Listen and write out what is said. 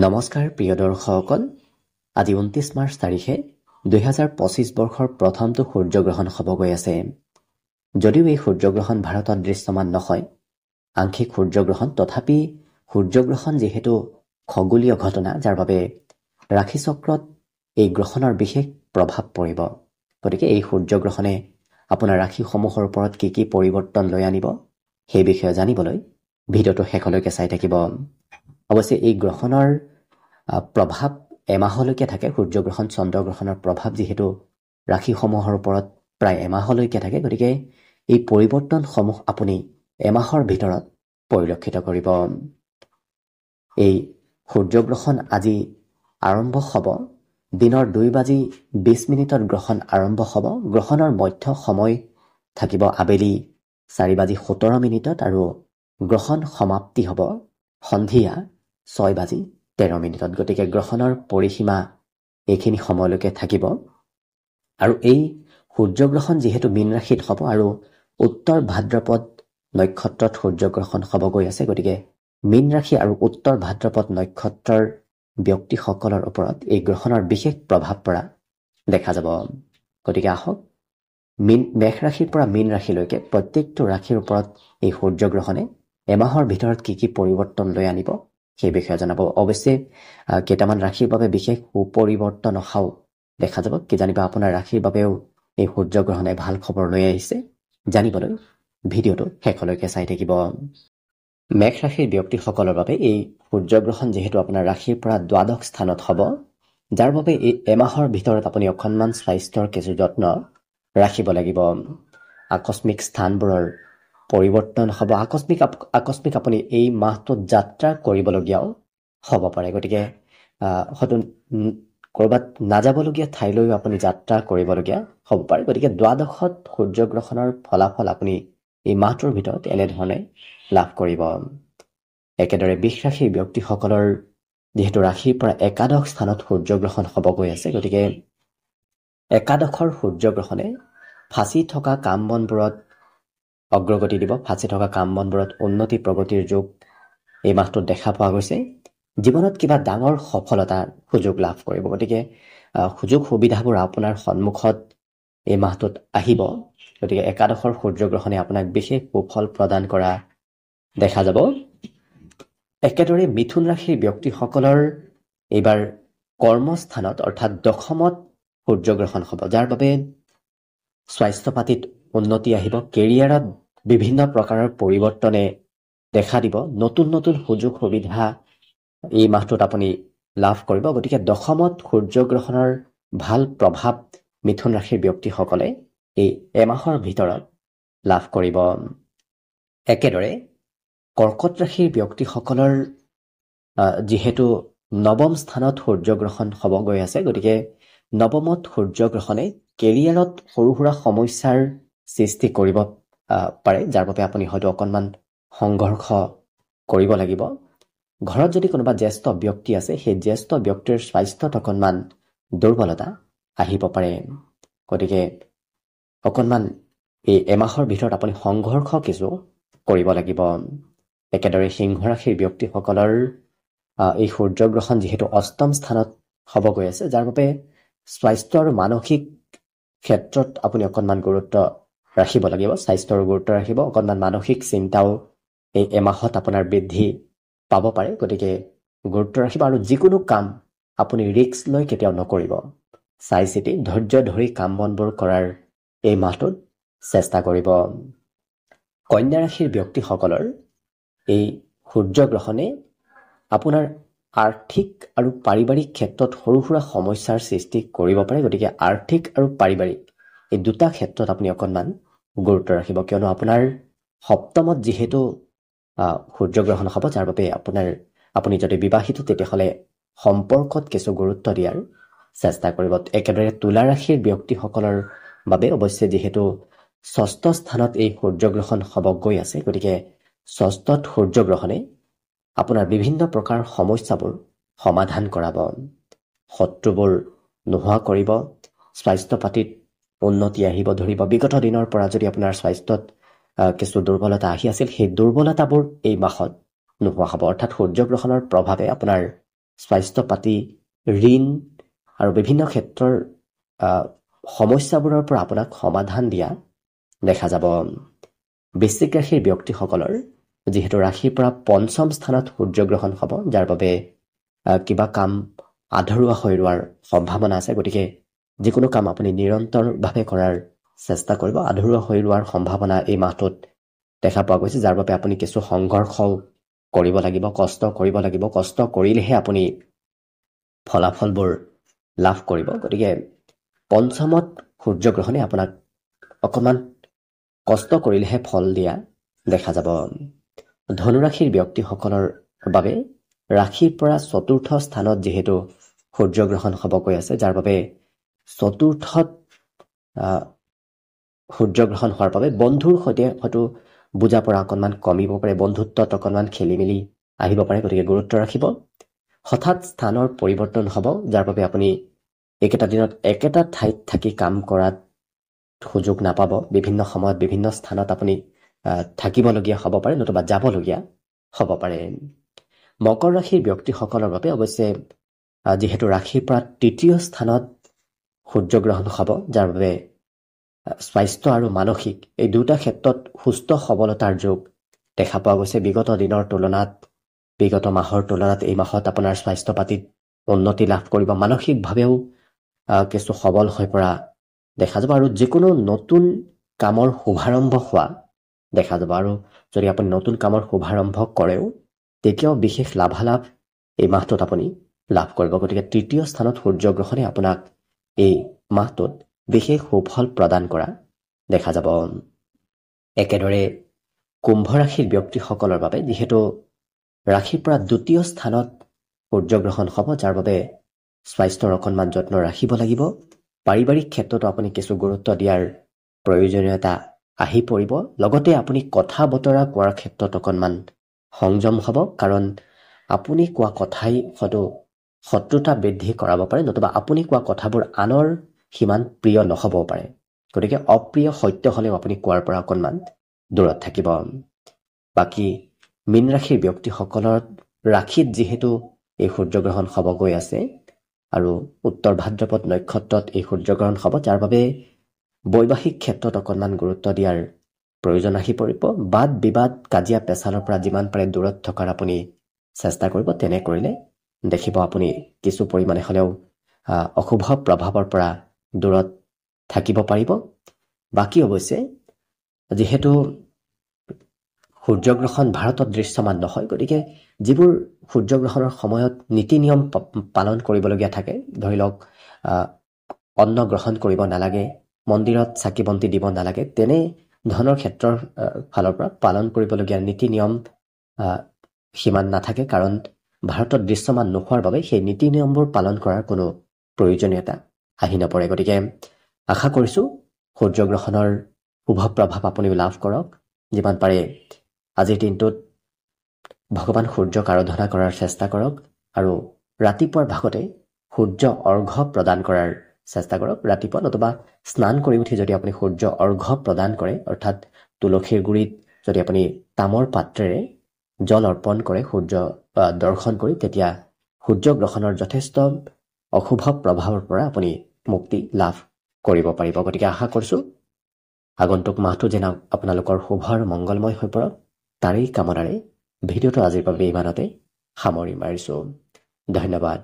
নমস্কাৰ প্ৰিয় দৰ্শকসকল, আজি 29 মাৰ্চ তাৰিখে 2025 বৰ্ষৰ প্ৰথমটো সূৰ্যগ্ৰহণ হ'ব গৈ আছে। যদিও এই সূৰ্যগ্ৰহণ ভাৰতত দৃশ্যমান নহয়, আংশিক সূৰ্যগ্ৰহণ, তথাপি সূৰ্যগ্ৰহণ যিহেতু খগোলীয় ঘটনা, যাৰ বাবে ৰাশিচক্ৰত এই গ্ৰহণৰ বিশেষ প্ৰভাৱ পৰিব। গতিকে এই সূৰ্যগ্ৰহণে আপোনাৰ ৰাশিসমূহৰ ওপৰত কি কি পৰিৱৰ্তন লৈ আনিব, সেই বিষয়ে জানিবলৈ ভিডিঅ'টো শেষলৈকে চাই থাকিব। অৱশ্যে এই গ্ৰহণৰ প্ৰভাৱ এমাহলৈকে থাকে। সূৰ্যগ্ৰহণ চন্দ্ৰগ্ৰহণৰ প্ৰভাৱ যিহেতু ৰাশিসমূহৰ ওপৰত প্ৰায় এমাহলৈকে থাকে, গতিকে এই পৰিৱৰ্তনসমূহ আপুনি এমাহৰ ভিতৰত পৰিলক্ষিত কৰিব। এই সূৰ্যগ্ৰহণ আজি আৰম্ভ হ'ব দিনৰ 2:20 গ্ৰহণ আৰম্ভ হ'ব। গ্ৰহণৰ মধ্য সময় থাকিব আবেলি 4:17 আৰু গ্ৰহণ সমাপ্তি হ'ব সন্ধিয়া 6:13। গতিকে গ্ৰহণৰ পৰিসীমা এইখিনি সময়লৈকে থাকিব। আৰু এই সূৰ্যগ্ৰহণ যিহেতু মীন ৰাশিত হ'ব আৰু উত্তৰ ভাদ্ৰপদ নক্ষত্ৰত সূৰ্যগ্ৰহণ হ'ব গৈ আছে, গতিকে মীন ৰাশি আৰু উত্তৰ ভাদ্ৰপদ নক্ষত্ৰৰ ব্যক্তিসকলৰ ওপৰত এই গ্ৰহণৰ বিশেষ প্ৰভাৱ পৰা দেখা যাব। গতিকে আহক মেষ ৰাশিৰ পৰা মীন ৰাশিলৈকে প্ৰত্যেকটো ৰাশিৰ ওপৰত এই সূৰ্যগ্ৰহণে এমাহৰ ভিতৰত কি কি পৰিৱৰ্তন লৈ আনিব সেই বিষয়ে জনাব। অৱশ্যে কেইটামান ৰাশিৰ বাবে বিশেষ সুপৰিৱৰ্তন অহাও দেখা যাব। কিজানিবা আপোনাৰ ৰাশিৰ বাবেও এই সূৰ্যগ্ৰহণে ভাল খবৰ লৈ আহিছে। জানিবলৈ ভিডিঅ'টো শেষলৈকে চাই থাকিব। মেষ ৰাশিৰ ব্যক্তিসকলৰ বাবে এই সূৰ্যগ্ৰহণ যিহেতু আপোনাৰ ৰাশিৰ পৰা দ্বাদশ স্থানত হ'ব, যাৰ বাবে এই এমাহৰ ভিতৰত আপুনি অকণমান স্বাস্থ্যৰ কিছু যত্ন ৰাখিব লাগিব। আকস্মিক স্থানবোৰৰ পৰিৱৰ্তন হ'ব। আকস্মিক আপুনি এই মাহটোত যাত্ৰা কৰিবলগীয়াও হ'ব পাৰে। গতিকে হয়তো ক'ৰবাত নাযাবলগীয়া ঠাইলৈও আপুনি যাত্ৰা কৰিবলগীয়া হ'ব পাৰে। গতিকে দ্বাদশত সূৰ্যগ্ৰহণৰ ফলাফল আপুনি এই মাহটোৰ ভিতৰত এনেধৰণে লাভ কৰিব। একেদৰে বৃষ ৰাশিৰ ব্যক্তিসকলৰ যিহেতু ৰাশিৰ পৰা একাদশ স্থানত সূৰ্যগ্ৰহণ হ'ব গৈ আছে, গতিকে একাদশৰ সূৰ্যগ্ৰহণে ফাঁচি থকা কাম বনবোৰত অগ্ৰগতি দিব। ফাঁচি থকা কাম বনবোৰত উন্নতি প্ৰগতিৰ যোগ এই মাহটোত দেখা পোৱা গৈছে। জীৱনত কিবা ডাঙৰ সফলতাৰ সুযোগ লাভ কৰিব। গতিকে সুযোগ সুবিধাবোৰ আপোনাৰ সন্মুখত এই মাহটোত আহিব। গতিকে একাদশৰ সূৰ্যগ্ৰহণে আপোনাক বিশেষ সুফল প্ৰদান কৰা দেখা যাব। একেদৰে মিথুন ৰাশিৰ ব্যক্তিসকলৰ এইবাৰ কৰ্মস্থানত অৰ্থাৎ দশমত সূৰ্যগ্ৰহণ হ'ব, যাৰ বাবে স্বাস্থ্য পাতিত উন্নতি আহিব। কেৰিয়াৰত বিভিন্ন প্ৰকাৰৰ পৰিৱৰ্তনে দেখা দিব। নতুন নতুন সুযোগ সুবিধা এই মাহটোত আপুনি লাভ কৰিব। গতিকে দশমত সূৰ্যগ্ৰহণৰ ভাল প্ৰভাৱ মিথুন ৰাশিৰ ব্যক্তিসকলে এই এমাহৰ ভিতৰত লাভ কৰিব। একেদৰে কৰ্কট ৰাশিৰ ব্যক্তিসকলৰ যিহেতু নৱম স্থানত সূৰ্যগ্ৰহণ হ'ব গৈ আছে, গতিকে নৱমত সূৰ্যগ্ৰহণে কেৰিয়াৰত সৰু সুৰা সমস্যাৰ সৃষ্টি কৰিব পাৰে, যাৰ বাবে আপুনি হয়তো অকণমান সংঘৰ্ষ কৰিব লাগিব। ঘৰত যদি কোনোবা জ্যেষ্ঠ ব্যক্তি আছে, সেই জ্যেষ্ঠ ব্যক্তিৰ স্বাস্থ্যত অকণমান দুৰ্বলতা আহিব পাৰে। গতিকে অকণমান এই এমাহৰ ভিতৰত আপুনি সংঘৰ্ষ কিছু কৰিব লাগিব। একেদৰে সিংহ ৰাশিৰ ব্যক্তিসকলৰ এই সূৰ্যগ্ৰহণ যিহেতু অষ্টম স্থানত হ'ব গৈ আছে, যাৰ বাবে স্বাস্থ্য আৰু মানসিক ক্ষেত্ৰত আপুনি অকণমান গুৰুত্ব ৰাখিব লাগিব। স্বাস্থ্যৰ গুৰুত্ব ৰাখিব। অকণমান মানসিক চিন্তাও এই এমাহত আপোনাৰ বৃদ্ধি পাব পাৰে। গতিকে গুৰুত্ব ৰাখিব আৰু যিকোনো কাম আপুনি ৰিস্ক লৈ কেতিয়াও নকৰিব। চাই চিতি ধৈৰ্য ধৰি কাম বনবোৰ কৰাৰ এই মাহটোত চেষ্টা কৰিব। কন্যা ৰাশিৰ ব্যক্তিসকলৰ এই সূৰ্যগ্ৰহণে আপোনাৰ আৰ্থিক আৰু পাৰিবাৰিক ক্ষেত্ৰত সৰু সুৰা সমস্যাৰ সৃষ্টি কৰিব পাৰে। গতিকে আৰ্থিক আৰু পাৰিবাৰিক এই দুটা ক্ষেত্ৰত আপুনি অকণমান গুৰুত্ব ৰাখিব, কিয়নো আপোনাৰ সপ্তমত যিহেতু সূৰ্যগ্ৰহণ হ'ব, যাৰ বাবে আপুনি যদি বিবাহিত তেতিয়াহ'লে সম্পৰ্কত কিছু গুৰুত্ব দিয়াৰ চেষ্টা কৰিব। একেদৰে তুলা ৰাশিৰ ব্যক্তিসকলৰ বাবে অৱশ্যে যিহেতু ষষ্ঠ স্থানত এই সূৰ্যগ্ৰহণ হ'ব গৈ আছে, গতিকে ষষ্ঠত সূৰ্যগ্ৰহণে আপোনাৰ বিভিন্ন প্ৰকাৰৰ সমস্যাবোৰ সমাধান কৰাব, শত্ৰুবোৰ নোহোৱা কৰিব, স্বাস্থ্য পাতিত উন্নতি আহিব ধৰিব। বিগত দিনৰ পৰা যদি আপোনাৰ স্বাস্থ্যত কিছু দুৰ্বলতা আহি আছিল, সেই দুৰ্বলতাবোৰ এই মাহত নোহোৱা হ'ব। অৰ্থাৎ সূৰ্যগ্ৰহণৰ প্ৰভাৱে আপোনাৰ স্বাস্থ্য পাতি, ঋণ আৰু বিভিন্ন ক্ষেত্ৰৰ সমস্যাবোৰৰ পৰা আপোনাক সমাধান দিয়া দেখা যাব। বৃশ্চিক ৰাশিৰ ব্যক্তিসকলৰ যিহেতু ৰাশিৰ পৰা পঞ্চম স্থানত সূৰ্যগ্ৰহণ হ'ব, যাৰ বাবে কিবা কাম আধৰুৱা হৈ ৰোৱাৰ সম্ভাৱনা আছে। গতিকে যিকোনো কাম আপুনি নিৰন্তৰভাৱে কৰাৰ চেষ্টা কৰিব। আধৰুৱা হৈ ৰোৱাৰ সম্ভাৱনা এই মাহটোত দেখা পোৱা গৈছে, যাৰ বাবে আপুনি কিছু সংঘৰ্ষ কৰিব লাগিব, কষ্ট কৰিব লাগিব। কষ্ট কৰিলেহে আপুনি ফলাফলবোৰ লাভ কৰিব। গতিকে পঞ্চমত সূৰ্যগ্ৰহণে আপোনাক অকণমান কষ্ট কৰিলেহে ফল দিয়া দেখা যাব। ধনুৰাশিৰ ব্যক্তিসকলৰ বাবে ৰাশিৰ পৰা চতুৰ্থ স্থানত যিহেতু সূৰ্যগ্ৰহণ হ'ব গৈ আছে, যাৰ বাবে চতুৰ্থত সূৰ্যগ্ৰহণ হোৱাৰ বাবে বন্ধুৰ সৈতে হয়তো বুজা পৰা অকণমান কমিব পাৰে, বন্ধুত্বত অকণমান খেলি মেলি আহিব পাৰে। গতিকে গুৰুত্ব ৰাখিব। হঠাৎ স্থানৰ পৰিৱৰ্তন হ'ব, যাৰ বাবে আপুনি একেটা দিনত একেটা ঠাইত থাকি কাম কৰাত সুযোগ নাপাব। বিভিন্ন সময়ত বিভিন্ন স্থানত আপুনি থাকিবলগীয়া হ'ব পাৰে, নতুবা যাবলগীয়া হ'ব পাৰে। মকৰ ৰাশিৰ ব্যক্তিসকলৰ বাবে অৱশ্যে যিহেতু ৰাশিৰ পৰা তৃতীয় স্থানত সূৰ্যগ্ৰহণ হ'ব, যাৰ বাবে স্বাস্থ্য আৰু মানসিক এই দুটা ক্ষেত্ৰত সুস্থ সবলতাৰ যোগ দেখা পোৱা গৈছে। বিগত দিনৰ তুলনাত, বিগত মাহৰ তুলনাত এই মাহত আপোনাৰ স্বাস্থ্য পাতিত উন্নতি লাভ কৰিব। মানসিকভাৱেও কিছু সবল হৈ পৰা দেখা যাব আৰু যিকোনো নতুন কামৰ শুভাৰম্ভ হোৱা দেখা যাব। আৰু যদি আপুনি নতুন কামৰ শুভাৰম্ভ কৰেও তেতিয়াও বিশেষ লাভালাভ এই মাহটোত আপুনি লাভ কৰিব। গতিকে তৃতীয় স্থানত সূৰ্যগ্ৰহণে আপোনাক এই মাহটোত বিশেষ সুফল প্ৰদান কৰা দেখা যাব। একেদৰে কুম্ভ ৰাশিৰ ব্যক্তিসকলৰ বাবে যিহেতু ৰাশিৰ পৰা দ্বিতীয় স্থানত সূৰ্যগ্ৰহণ হ'ব, যাৰ বাবে স্বাস্থ্যৰ অকণমান যত্ন ৰাখিব লাগিব। পাৰিবাৰিক ক্ষেত্ৰতো আপুনি কিছু গুৰুত্ব দিয়াৰ প্ৰয়োজনীয়তা আহি পৰিব। লগতে আপুনি কথা বতৰা কোৱাৰ ক্ষেত্ৰত অকণমান সংযম হ'ব, কাৰণ আপুনি কোৱা কথাই হয়তো শত্ৰুতা বৃদ্ধি কৰাব পাৰে, নতুবা আপুনি কোৱা কথাবোৰ আনৰ সিমান প্ৰিয় নহ'বও পাৰে। গতিকে অপ্ৰিয় সত্য হ'লেও আপুনি কোৱাৰ পৰা অকণমান দূৰত থাকিব। বাকী মীন ৰাশিৰ ব্যক্তিসকলৰ ৰাশিত যিহেতু এই সূৰ্যগ্ৰহণ হ'ব গৈ আছে আৰু উত্তৰ ভাদ্ৰপদ নক্ষত্ৰত এই সূৰ্যগ্ৰহণ হ'ব, যাৰ বাবে বৈবাহিক ক্ষেত্ৰত অকণমান গুৰুত্ব দিয়াৰ প্ৰয়োজন আহি পৰিব। বাদ বিবাদ, কাজিয়া পেচালৰ পৰা যিমান পাৰে দূৰত থকাৰ আপুনি চেষ্টা কৰিব। তেনে কৰিলে দেখিব আপুনি কিছু পৰিমাণে হ'লেও অশুভ প্ৰভাৱৰ পৰা দূৰত থাকিব পাৰিব। বাকী অৱশ্যে যিহেতু সূৰ্যগ্ৰহণ ভাৰতত দৃশ্যমান নহয়, গতিকে যিবোৰ সূৰ্যগ্ৰহণৰ সময়ত নীতি নিয়ম পালন কৰিবলগীয়া থাকে, ধৰি লওক অন্ন গ্ৰহণ কৰিব নালাগে, মন্দিৰত চাকি বন্তি দিব নালাগে, তেনে ধৰণৰ ক্ষেত্ৰৰ ফালৰ পৰা পালন কৰিবলগীয়া নীতি নিয়ম সিমান নাথাকে, কাৰণ ভাৰতত দৃশ্যমান নোহোৱাৰ বাবে সেই নীতি নিয়মবোৰ পালন কৰাৰ কোনো প্ৰয়োজনীয়তা আহি নপৰে। গতিকে আশা কৰিছোঁ সূৰ্যগ্ৰহণৰ শুভ প্ৰভাৱ আপুনি লাভ কৰক। যিমান পাৰে আজিৰ দিনটোত ভগৱান সূৰ্যক আৰাধনা কৰাৰ চেষ্টা কৰক আৰু ৰাতিপুৱাৰ ভাগতে সূৰ্য অৰ্ঘ্য প্ৰদান কৰাৰ চেষ্টা কৰক। ৰাতিপুৱা নতুবা স্নান কৰি উঠি যদি আপুনি সূৰ্য অৰ্ঘ্য প্ৰদান কৰে, অৰ্থাৎ তুলসীৰ গুৰিত যদি আপুনি তামৰ পাত্ৰেৰে জল অৰ্পণ কৰে সূৰ্য দৰ্শন কৰি, তেতিয়া সূৰ্যগ্ৰহণৰ যথেষ্ট অশুভ প্ৰভাৱৰ পৰা আপুনি মুক্তি লাভ কৰিব পাৰিব। গতিকে আশা কৰিছোঁ আগন্তুক মাহটো যেন আপোনালোকৰ শুভ আৰু মংগলময় হৈ পৰক, তাৰেই কামনাৰে ভিডিঅ'টো আজিৰ বাবে ইমানতে সামৰি মাৰিছোঁ। ধন্যবাদ।